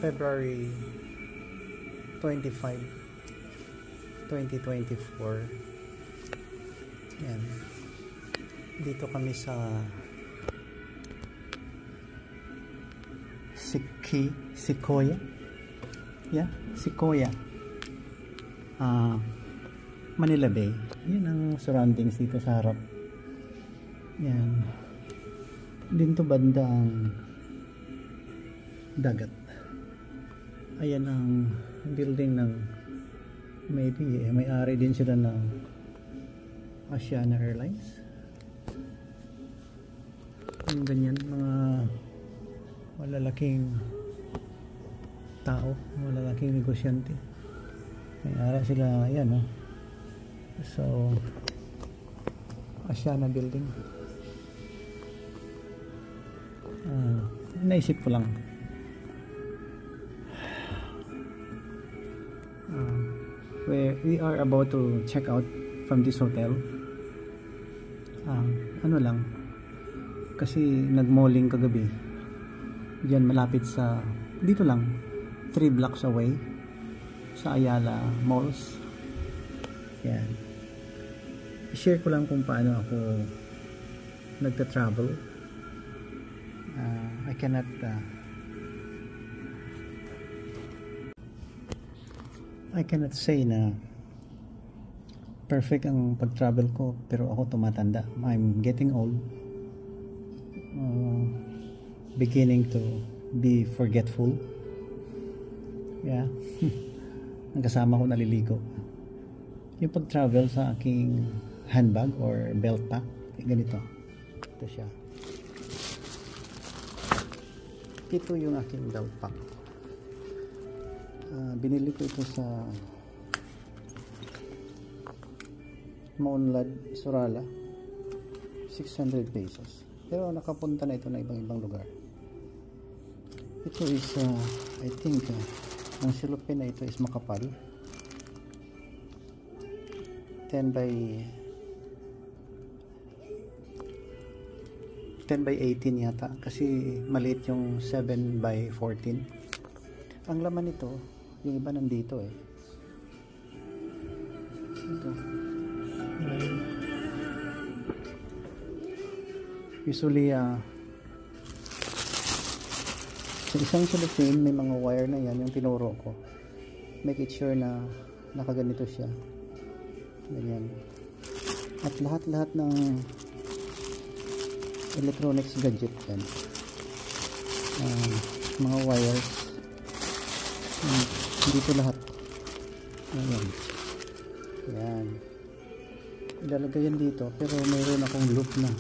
February 25, 2024. Yan. Dito kami sa Sequoia. Yeah, Sequoia. Manila Bay. Yan ang surroundings dito sa harap. Yan. Dito banda ang dagat. Ayan ang building ng may-ari din sila ng Asiana Airlines. Yung ganyan, mga malalaking tao, malalaking negosyante. May-ari sila, ayan, no? So, Asiana building. Naisip ko lang. We are about to check out from this hotel. Ano lang, kasi nag-malling kagabi. Diyan malapit sa, dito lang, 3 blocks away sa Ayala Malls. Yan. I-share ko lang kung paano ako nagta-travel. I cannot say na perfect ang pag-travel ko, pero ako tumatanda. I'm getting old. Beginning to be forgetful. Yeah. Ang kasama ko naliligo. Yung pag-travel sa aking handbag or belt pack, ganito. Ito siya. Ito yung aking belt pack. Binili ko ito sa Maunlad, Surala. 600 pesos. Pero nakapunta na ito na ibang lugar. Ito is, I think, ang silupin na ito is makapal. 10 by 18 yata. Kasi maliit yung 7 by 14. Ang laman nito, yung iba nandito eh. Ito. Usually, sa isang cellophane, may mga wire na yan, yung tinuro ko. Make it sure na nakaganito siya. Ganyan. At lahat-lahat ng electronics gadget yan. Mga wires. Dito lahat. Ayan. Ayan. Ilalagay yan dito, pero mayroon akong loop na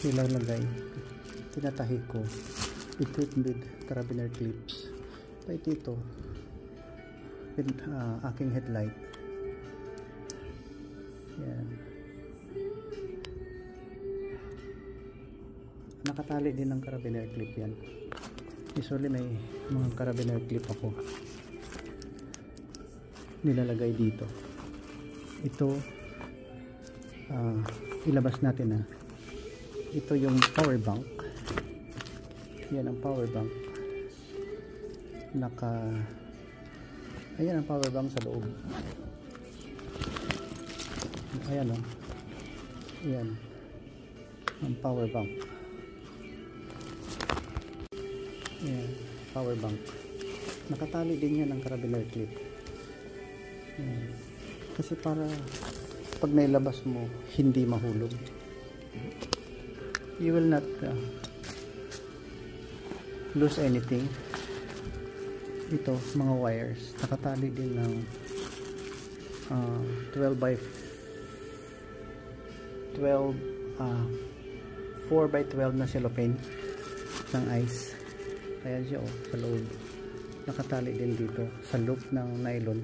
ilalagay. Tinatahi ko. Equipped with carabiner clips. Kahit ito with aking headlight. Ayan. Nakatali din ng carabiner clip yan. Usually may mga carabiner clip ako nilalagay dito. Ito ilabas natin na ito yung power bank. Yan ang power bank. Ayan ang power bank sa loob. Ayan o. Ayan ang power bank. Ayan, power bank. Nakatali din yan ng carabiner clip. Ayan. Kasi para pag nailabas mo, hindi mahulog. You will not lose anything. Ito, mga wires. Nakatali din ng 4 by 12 na cellophane ng ice. Ayan siya sa loob. Nakatali din dito sa loop ng nylon.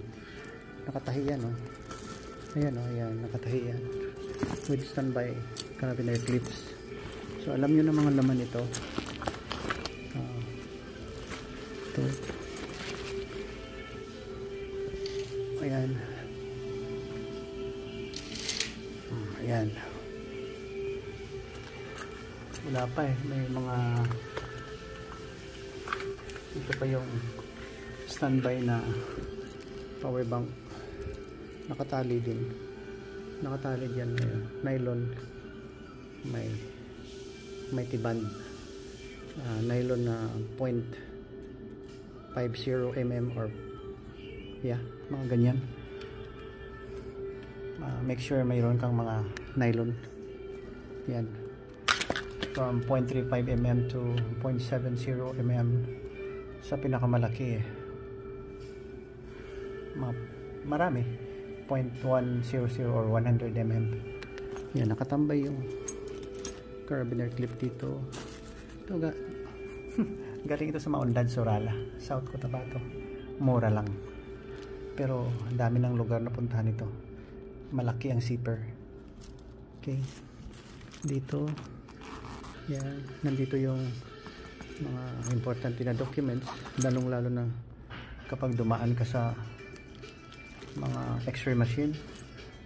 Nakatahi yan ayan ayan, nakatahi yan with standby carabiner clips. So alam nyo na mga laman ito. Ito ayan ayan, wala pa may mga Ito pa yung standby na power bank. Nakatali din. Nakatali dyan. Nylon. May tiband. Nylon na 0.50 mm or yeah, mga ganyan. Make sure mayroon kang mga nylon. Yan. From 0.35 mm to 0.70 mm sa pinakamalaki marami 0.100 or 100 mm. Yan, nakatambay yung carabiner clip dito. Ito galing ito sa Maunlad, Surala, South Cotabato. Mura lang, pero ang dami ng lugar na puntahan ito. Malaki ang zipper. Okay, dito yan, nandito yung mga importante na documents, lalong lalo na kapag dumaan ka sa mga x-ray machine,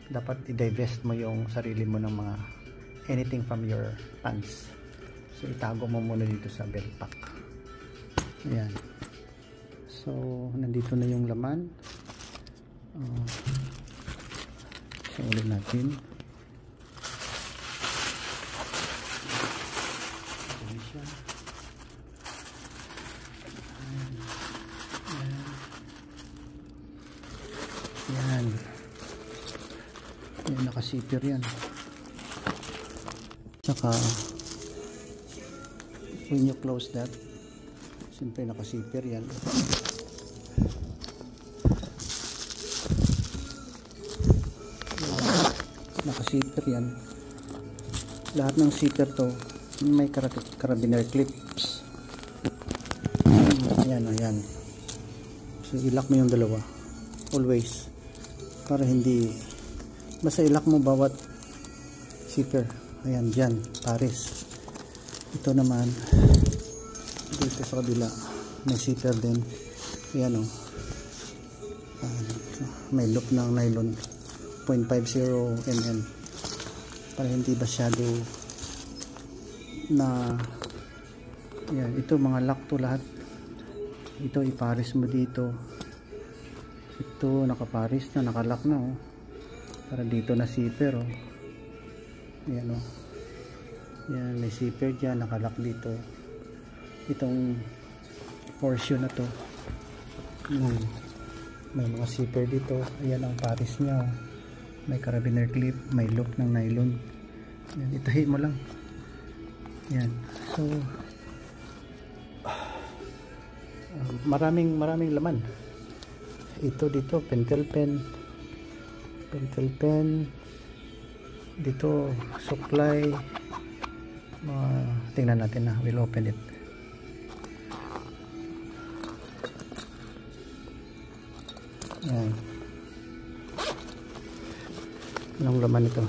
dapat i-divest mo yung sarili mo ng mga anything from your pants. So itago mo muna dito sa belt pack. Ayan. So nandito na yung laman. So ulit natin. Yan. Yan, nakasipir yan. Saka when you close that, siyempre nakasipir yan. Nakasipir yan. Lahat ng zipper to may carabiner clips. Ayan, ayan. So ilak mo yung dalawa always, para hindi basta ilak mo bawat zipper. Ayan, dyan pares. Ito naman dito sa kabila may zipper din. Ayan, may loop ng nylon 0.50 mm para hindi masyado na yan. Ito mga lock to lahat. Ito ipares mo dito. Ito nakapares na, nakalock na para dito na zipper Ayan yan, may zipper dyan, nakalock dito. Itong portion na to may mga zipper dito. Ayan ang pares niya. May carabiner clip, may loop ng nylon. Ayan, itahi mo lang. Yan. So maraming laman. Ito dito pentel pen dito supply. Tingnan natin na, we'll open it. Yan. Anong laman ito?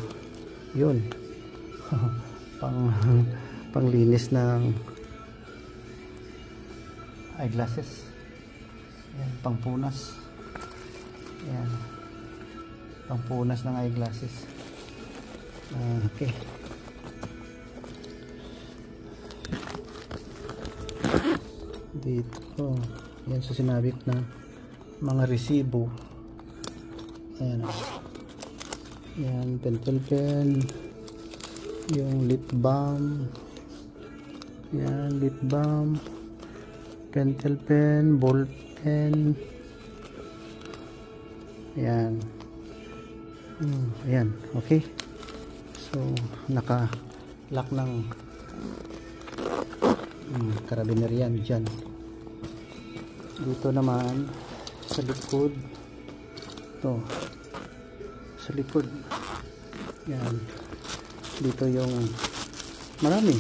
Yun. Panglinis ng eyeglasses. Yan, pangpunas. Yan, pangpunas ng eyeglasses. Okay. Dito yan sa sinabi ko na mga resibo. Ayan, yan, pentel pen, yung lip balm, yan, lip balm, pentel pen, ball pen. Ayan. Ayan, okay. So naka-lock ng carabiner yan dyan. Dito naman sa likod, to sa likod, yan, dito yung marami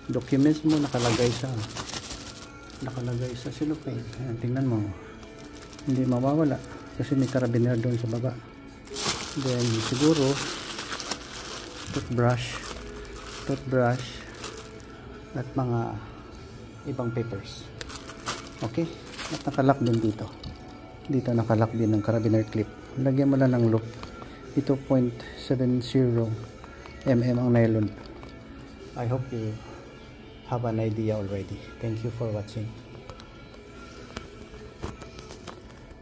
documents mo nakalagay sa cellophane. Ayan, tingnan mo, hindi mawawala kasi may carabiner doon sa baba. Then siguro toothbrush at mga ibang papers. Okay, at nakalock din dito nakalock din ng carabiner clip. Lagyan mo lang ng loop. Ito 0.70 mm ang nylon. I hope you have an idea already. Thank you for watching.